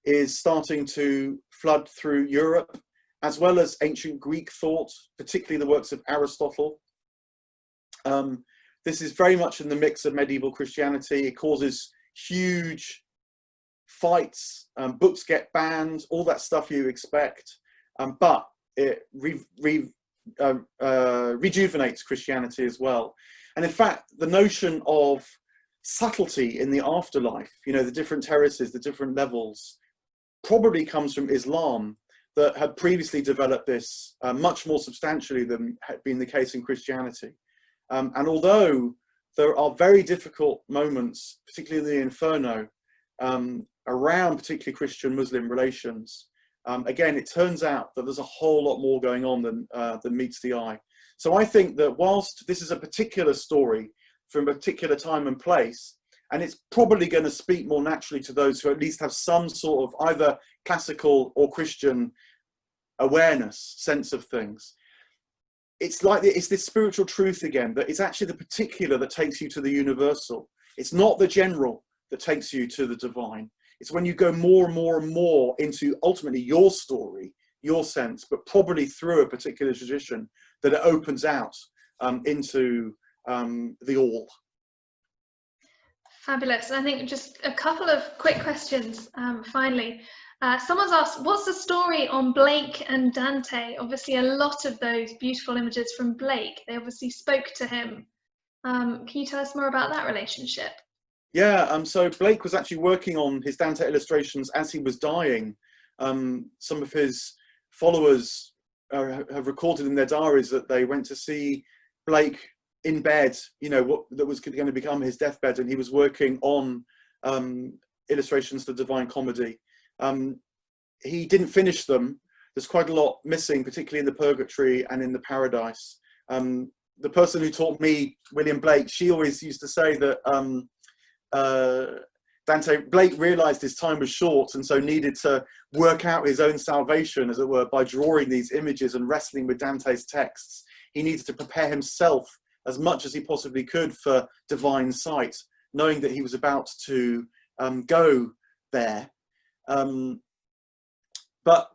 is starting to flood through Europe, as well as ancient Greek thought, particularly the works of Aristotle. This is very much in the mix of medieval Christianity. It causes huge fights, books get banned, all that stuff you expect, but it rejuvenates Christianity as well. And in fact, the notion of subtlety in the afterlife, you know, the different terraces, the different levels, probably comes from Islam, that had previously developed this much more substantially than had been the case in Christianity. And although there are very difficult moments, particularly in the Inferno, around particularly Christian-Muslim relations, again, it turns out that there's a whole lot more going on than meets the eye. So I think that whilst this is a particular story from a particular time and place, and it's probably going to speak more naturally to those who at least have some sort of either classical or Christian awareness, sense of things. It's like it's this spiritual truth again, that it's actually the particular that takes you to the universal. It's not the general that takes you to the divine. It's when you go more and more and more into ultimately your story, your sense, but probably through a particular tradition, that it opens out into the all. Fabulous. I think just a couple of quick questions finally. Someone's asked, what's the story on Blake and Dante? Obviously, a lot of those beautiful images from Blake, they obviously spoke to him. Can you tell us more about that relationship? Yeah, so Blake was actually working on his Dante illustrations as he was dying. Some of his followers have recorded in their diaries that they went to see Blake in bed, you know, that was going to become his deathbed, and he was working on illustrations for the Divine Comedy. He didn't finish them. There's quite a lot missing, particularly in the Purgatory and in the Paradise. The person who taught me, William Blake, she always used to say that Blake realized his time was short, and so needed to work out his own salvation, as it were, by drawing these images and wrestling with Dante's texts. He needed to prepare himself as much as he possibly could for divine sight, knowing that he was about to go there. But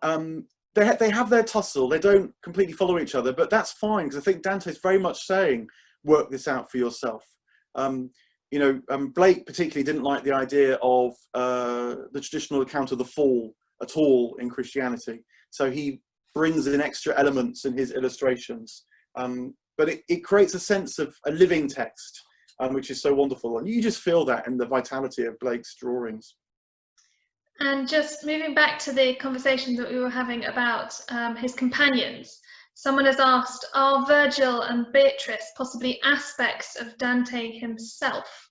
they have their tussle. They don't completely follow each other, but that's fine, because I think Dante's very much saying, work this out for yourself. You know, Blake particularly didn't like the idea of the traditional account of the fall at all in Christianity. So he brings in extra elements in his illustrations. But it creates a sense of a living text, which is so wonderful. And you just feel that in the vitality of Blake's drawings. And just moving back to the conversation that we were having about his companions, someone has asked, are Virgil and Beatrice possibly aspects of Dante himself?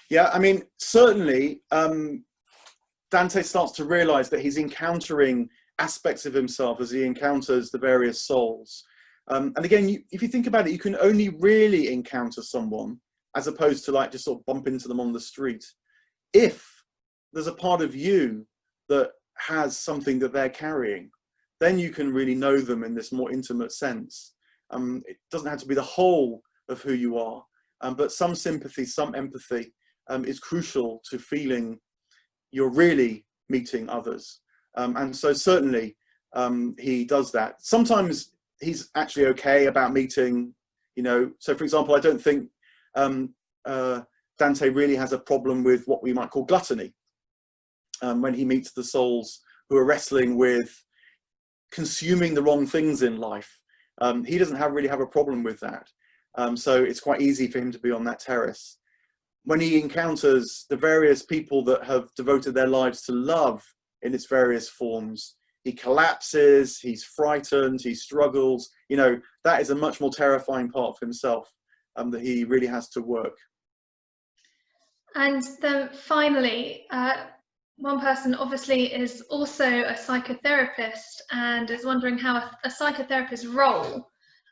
Yeah, I mean, certainly Dante starts to realize that he's encountering aspects of himself as he encounters the various souls. And again, if you think about it, you can only really encounter someone, as opposed to like just sort of bump into them on the street, if there's a part of you that has something that they're carrying. Then you can really know them in this more intimate sense. It doesn't have to be the whole of who you are, but some sympathy, some empathy is crucial to feeling you're really meeting others. And so certainly he does that. Sometimes he's actually okay about meeting, you know, so for example, I don't think Dante really has a problem with what we might call gluttony. When he meets the souls who are wrestling with consuming the wrong things in life, he doesn't really have a problem with that. So it's quite easy for him to be on that terrace. When he encounters the various people that have devoted their lives to love in its various forms, he collapses, he's frightened, he struggles. You know, that is a much more terrifying part of himself that he really has to work. And then finally, one person obviously is also a psychotherapist and is wondering how a psychotherapist's role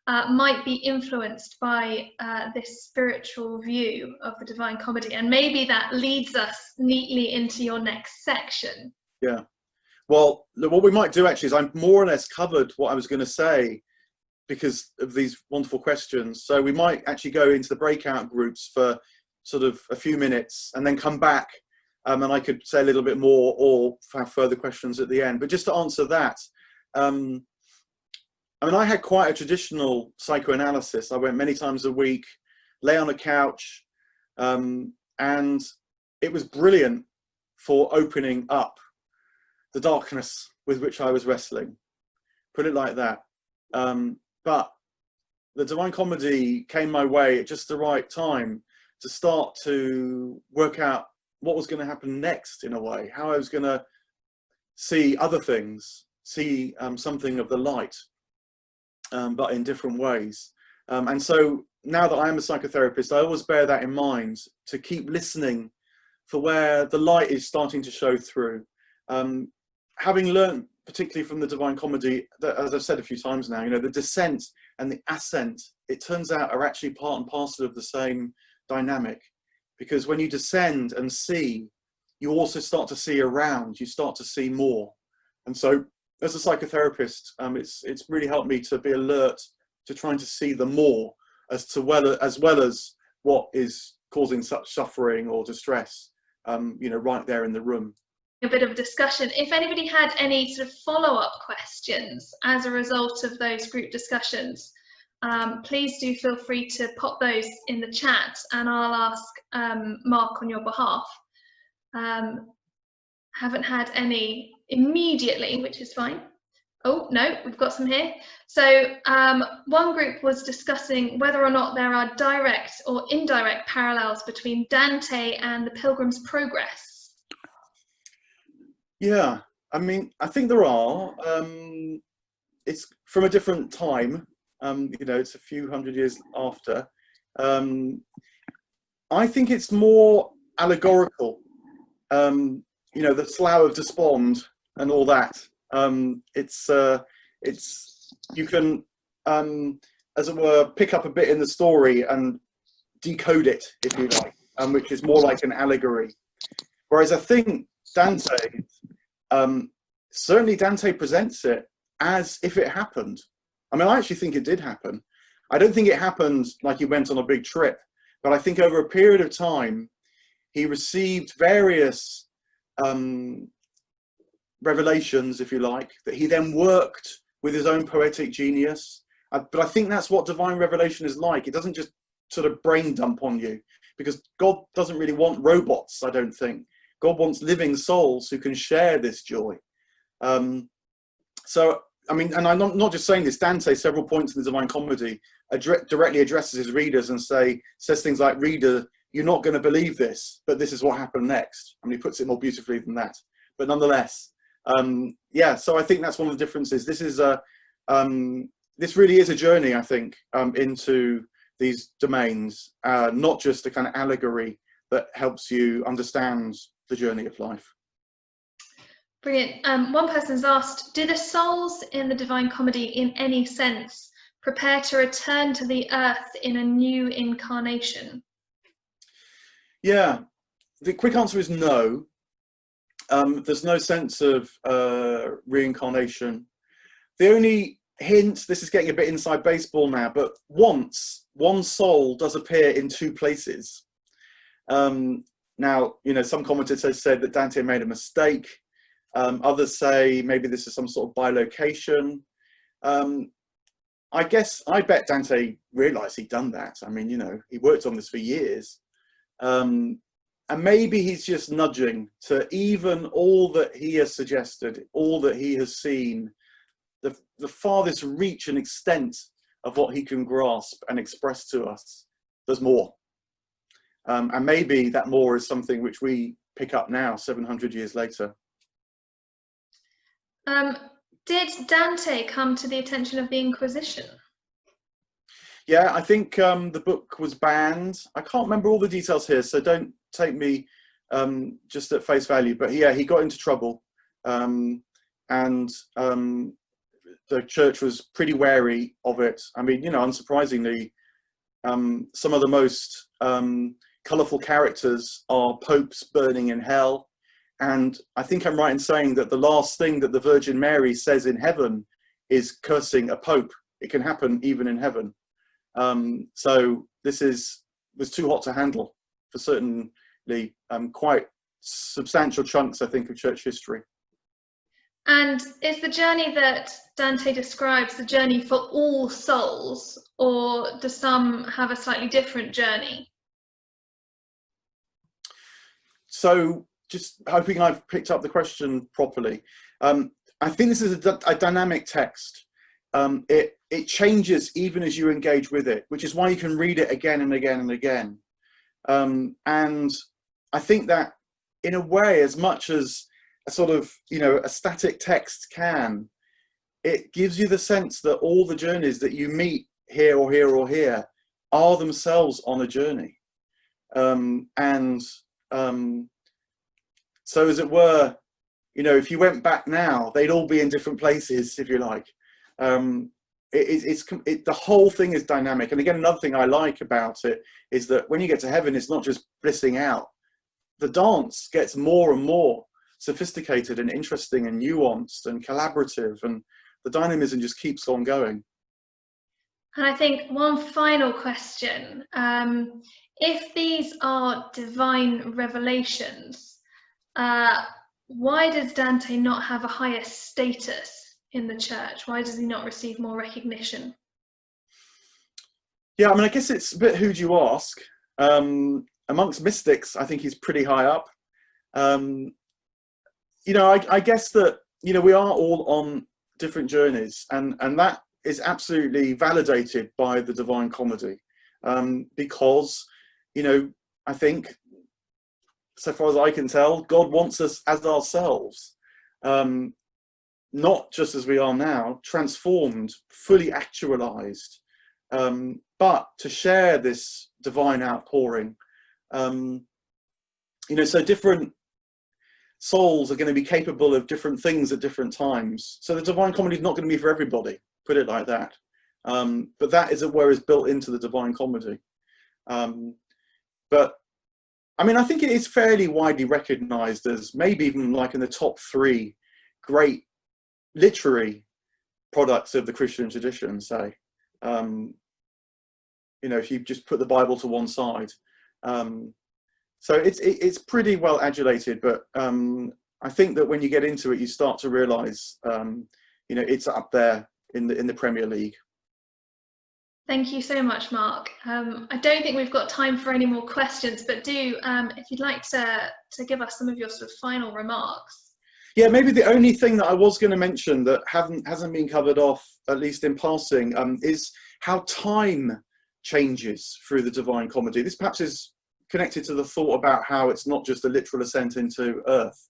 might be influenced by this spiritual view of the Divine Comedy. And maybe that leads us neatly into your next section. Yeah. Well, what we might do actually is I've more or less covered what I was going to say because of these wonderful questions. So we might actually go into the breakout groups for sort of a few minutes and then come back. And I could say a little bit more or have further questions at the end. But just to answer that, I mean, I had quite a traditional psychoanalysis. I went many times a week, lay on a couch, and it was brilliant for opening up the darkness with which I was wrestling. Put it like that. But the Divine Comedy came my way at just the right time to start to work out what was going to happen next, in a way, how I was going to see other things, see something of the light, but in different ways. And so now that I am a psychotherapist, I always bear that in mind, to keep listening for where the light is starting to show through. having learned particularly from the Divine Comedy, that, as I've said a few times now, you know, the descent and the ascent, it turns out, are actually part and parcel of the same dynamic. Because when you descend and see, you also start to see around, you start to see more. And so as a psychotherapist, it's really helped me to be alert to trying to see the more, as well as what is causing such suffering or distress, you know, right there in the room. A bit of a discussion. If anybody had any sort of follow-up questions as a result of those group discussions, please do feel free to pop those in the chat, and I'll ask Mark on your behalf. Haven't had any immediately, which is fine. Oh, no, we've got some here. So one group was discussing whether or not there are direct or indirect parallels between Dante and the Pilgrim's Progress. Yeah, I mean, I think there are. It's from a different time. You know, it's a few hundred years after. I think it's more allegorical. You know, the Slough of Despond and all that. It's you can, as it were, pick up a bit in the story and decode it, if you like, which is more like an allegory. Whereas I think Dante, certainly Dante presents it as if it happened. I mean, I actually think it did happen. I don't think it happened like he went on a big trip, but I think over a period of time, he received various revelations, if you like, that he then worked with his own poetic genius. But I think that's what divine revelation is like. It doesn't just sort of brain dump on you, because God doesn't really want robots, I don't think. God wants living souls who can share this joy. So, I mean, and I'm not just saying this, Dante, several points in the Divine Comedy, directly addresses his readers and says things like, reader, you're not going to believe this, but this is what happened next. I mean, he puts it more beautifully than that. But nonetheless, yeah, so I think that's one of the differences. This is this really is a journey, I think, into these domains, not just a kind of allegory that helps you understand the journey of life. Brilliant. One person's asked, do the souls in the Divine Comedy in any sense prepare to return to the earth in a new incarnation? Yeah, the quick answer is no. There's no sense of reincarnation. The only hint, this is getting a bit inside baseball now, but once one soul does appear in two places. Now, you know, some commentators said that Dante made a mistake. Others say maybe this is some sort of bilocation. I bet Dante realized he'd done that. I mean, you know, he worked on this for years. And maybe he's just nudging to even all that he has suggested, all that he has seen, the farthest reach and extent of what he can grasp and express to us. There's more. And maybe that more is something which we pick up now, 700 years later. Did Dante come to the attention of the Inquisition? Yeah, I think the book was banned. I can't remember all the details here, so don't take me just at face value. But yeah, he got into trouble, and the church was pretty wary of it. I mean, you know, unsurprisingly, some of the most colourful characters are popes burning in hell. And I think I'm right in saying that the last thing that the Virgin Mary says in heaven is cursing a pope. It can happen even in heaven. So this was too hot to handle for certainly quite substantial chunks, I think, of church history. And is the journey that Dante describes the journey for all souls, or do some have a slightly different journey? So just hoping I've picked up the question properly. I think this is a dynamic text. It changes even as you engage with it, which is why you can read it again and again and again. And I think that in a way, as much as a sort of, you know, a static text can, it gives you the sense that all the journeys that you meet here or here or here are themselves on a journey. So as it were, you know, if you went back now, they'd all be in different places, if you like. The whole thing is dynamic. And again, another thing I like about it is that when you get to heaven, it's not just blissing out. The dance gets more and more sophisticated and interesting and nuanced and collaborative, and the dynamism just keeps on going. And I think one final question, if these are divine revelations, why does Dante not have a higher status in the church? Why does he not receive more recognition? Yeah, I mean, I guess it's a bit who do you ask. Amongst mystics, I think he's pretty high up. You know, I guess that, you know, we are all on different journeys, and that is absolutely validated by the Divine Comedy, because, you know, I think, so far as I can tell, God wants us as ourselves, not just as we are now, transformed, fully actualized, but to share this divine outpouring. You know, so different souls are going to be capable of different things at different times. So the Divine Comedy is not going to be for everybody, put it like that. But that is where it's built into the Divine Comedy. But I mean, I think it is fairly widely recognized as maybe even like in the top 3 great literary products of the Christian tradition, say. You know, if you just put the Bible to one side. So it's pretty well adulated, but I think that when you get into it, you start to realize, you know, it's up there in the Premier League. Thank you so much, Mark. I don't think we've got time for any more questions, but do, if you'd like to give us some of your sort of final remarks. Yeah, maybe the only thing that I was going to mention that hasn't been covered off, at least in passing, is how time changes through the Divine Comedy. This perhaps is connected to the thought about how it's not just a literal ascent into earth.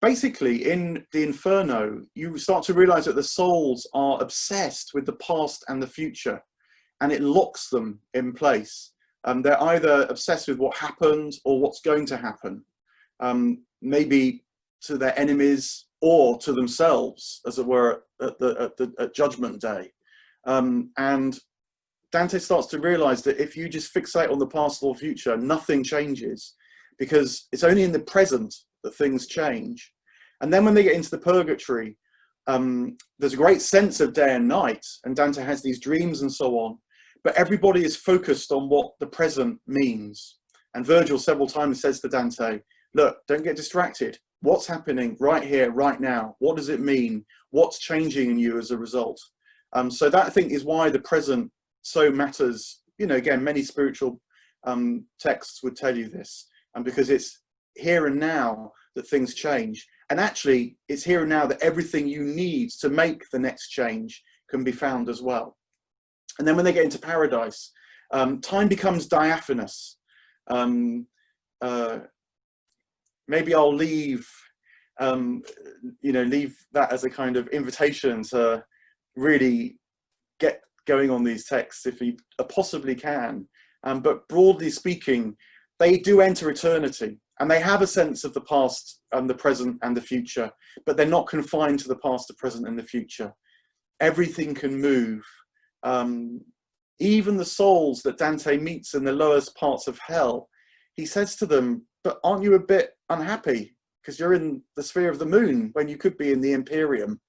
Basically, in the Inferno, you start to realize that the souls are obsessed with the past and the future, and it locks them in place. They're either obsessed with what happened or what's going to happen, maybe to their enemies or to themselves, as it were, at Judgment Day. And Dante starts to realize that if you just fixate on the past or future, nothing changes, because it's only in the present that things change. And then when they get into the Purgatory, there's a great sense of day and night, and Dante has these dreams and so on, but everybody is focused on what the present means. And Virgil several times says to Dante, look, don't get distracted. What's happening right here, right now? What does it mean? What's changing in you as a result? So that, I think, is why the present so matters. You know, again, many spiritual texts would tell you this, and because it's here and now that things change. And actually, it's here and now that everything you need to make the next change can be found as well. And then when they get into paradise, time becomes diaphanous. Maybe I'll leave, you know, leave that as a kind of invitation to really get going on these texts if you possibly can. But broadly speaking, they do enter eternity, and they have a sense of the past and the present and the future, but they're not confined to the past, the present and the future. Everything can move. Even the souls that Dante meets in the lowest parts of hell, he says to them, but aren't you a bit unhappy because you're in the sphere of the moon when you could be in the Imperium?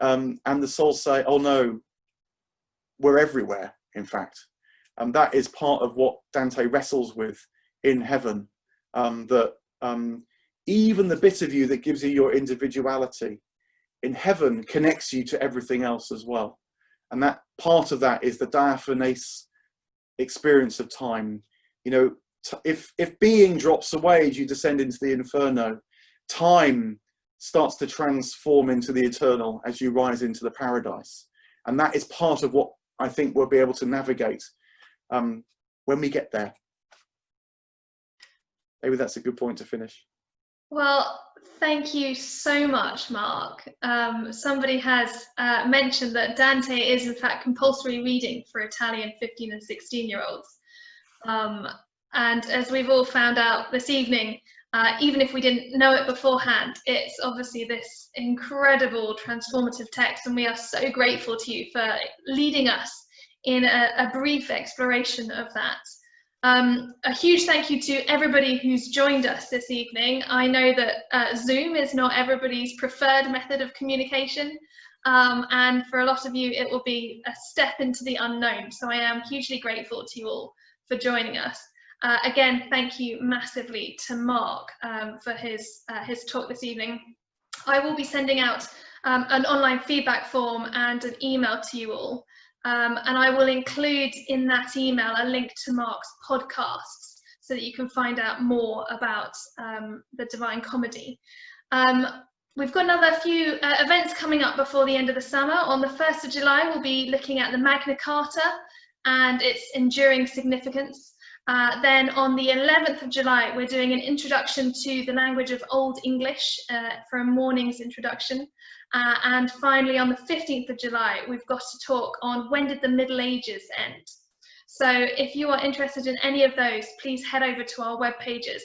And the souls say, oh no, we're everywhere, in fact. And that is part of what Dante wrestles with in heaven, that even the bit of you that gives you your individuality in heaven connects you to everything else as well. And that part of that is the diaphanous experience of time. You know, if being drops away as you descend into the Inferno, time starts to transform into the eternal as you rise into the paradise. And that is part of what I think we'll be able to navigate when we get there. Maybe that's a good point to finish. Well, thank you so much, Mark. Somebody has mentioned that Dante is in fact compulsory reading for Italian 15 and 16-year-olds. And as we've all found out this evening, even if we didn't know it beforehand. It's obviously this incredible transformative text, and we are so grateful to you for leading us in a brief exploration of that. A huge thank you to everybody who's joined us this evening. I know that Zoom is not everybody's preferred method of communication, and for a lot of you it will be a step into the unknown. So I am hugely grateful to you all for joining us. Again, thank you massively to Mark for his talk this evening. I will be sending out an online feedback form and an email to you all. And I will include in that email a link to Mark's podcasts so that you can find out more about the Divine Comedy. We've got another few events coming up before the end of the summer. On the 1st of July, we'll be looking at the Magna Carta and its enduring significance. Then on the 11th of July, we're doing an introduction to the language of Old English for a morning's introduction. And finally, on the 15th of July, we've got to talk on when did the Middle Ages end. So if you are interested in any of those, please head over to our web pages.